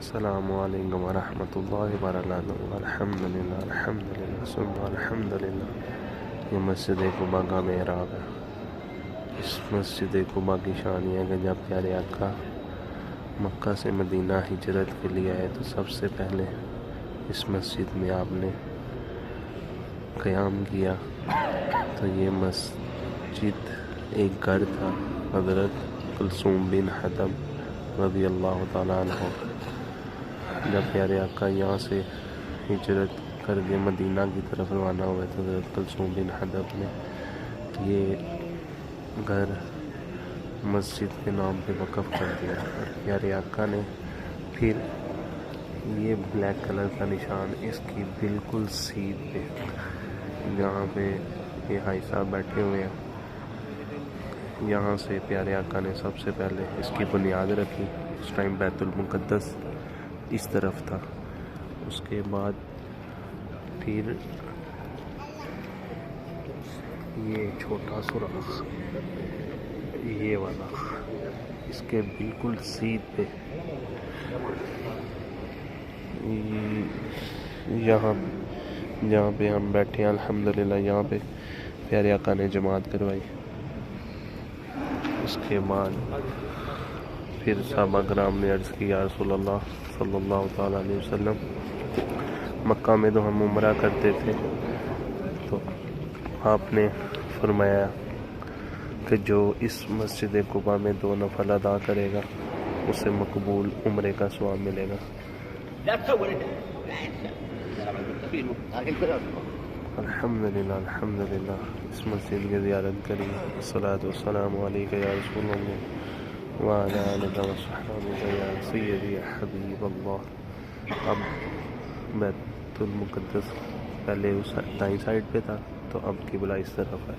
السلام علیکم ورحمۃ اللہ وبرکاتہ۔ الحمدللہ الحمدللہ ثم الحمدللہ۔ یہ مسجد قباء کا محراب ہے۔ اس مسجد قباء کی شان یہ ہے کہ جب پیارے آقا مکہ سے مدینہ ہجرت کے لیے آئے تو سب سے پہلے اس مسجد میں آپ نے قیام کیا۔ تو یہ مسجد ایک گھر تھا حضرت کلثوم بن حطب رضی اللہ تعالیٰ عنہ۔ جب پیارے آقا یہاں سے ہجرت کر کے مدینہ کی طرف روانہ ہوئے تو حضرت کلثوم بن حطب نے یہ گھر مسجد کے نام پہ وقف کر دیا۔ اور پیارے آقا نے پھر یہ بلیک کلر کا نشان اس کی بالکل سیدھ پہ، جہاں پہ یہ بھائی صاحب بیٹھے ہوئے ہیں، یہاں سے پیارے آقا نے سب سے پہلے اس کی بنیاد رکھی۔ اس ٹائم بیت المقدس اس طرف تھا۔ اس کے بعد پھر یہ چھوٹا سوراخ، یہ والا اس کے بالکل سیدھ پہ یہاں پہ ہم بیٹھے ہیں الحمدللہ۔ یہاں پہ پیارے آقا نے جماعت کروائی۔ اس کے بعد پھر صحابہ کرام نے عرض کی یا رسول اللہ صلی اللہ تعالیٰ علیہ وسلم، مکہ میں تو ہم عمرہ کرتے تھے، تو آپ نے فرمایا کہ جو اس مسجد قباء میں 2 نفل ادا کرے گا اسے مقبول عمرے کا ثواب ملے گا۔ الحمدللہ الحمدللہ۔ اس مسجد کی زیارت کری۔ الصلاۃ والسلام علیک یا رسول اللہ وعلی آلک وصحبہ یا سیدی یا حبیب اللہ۔ اب بیت المقدس پہلے اس دائیں سائڈ پہ تھا، تو اب قبلہ اس طرف ہے۔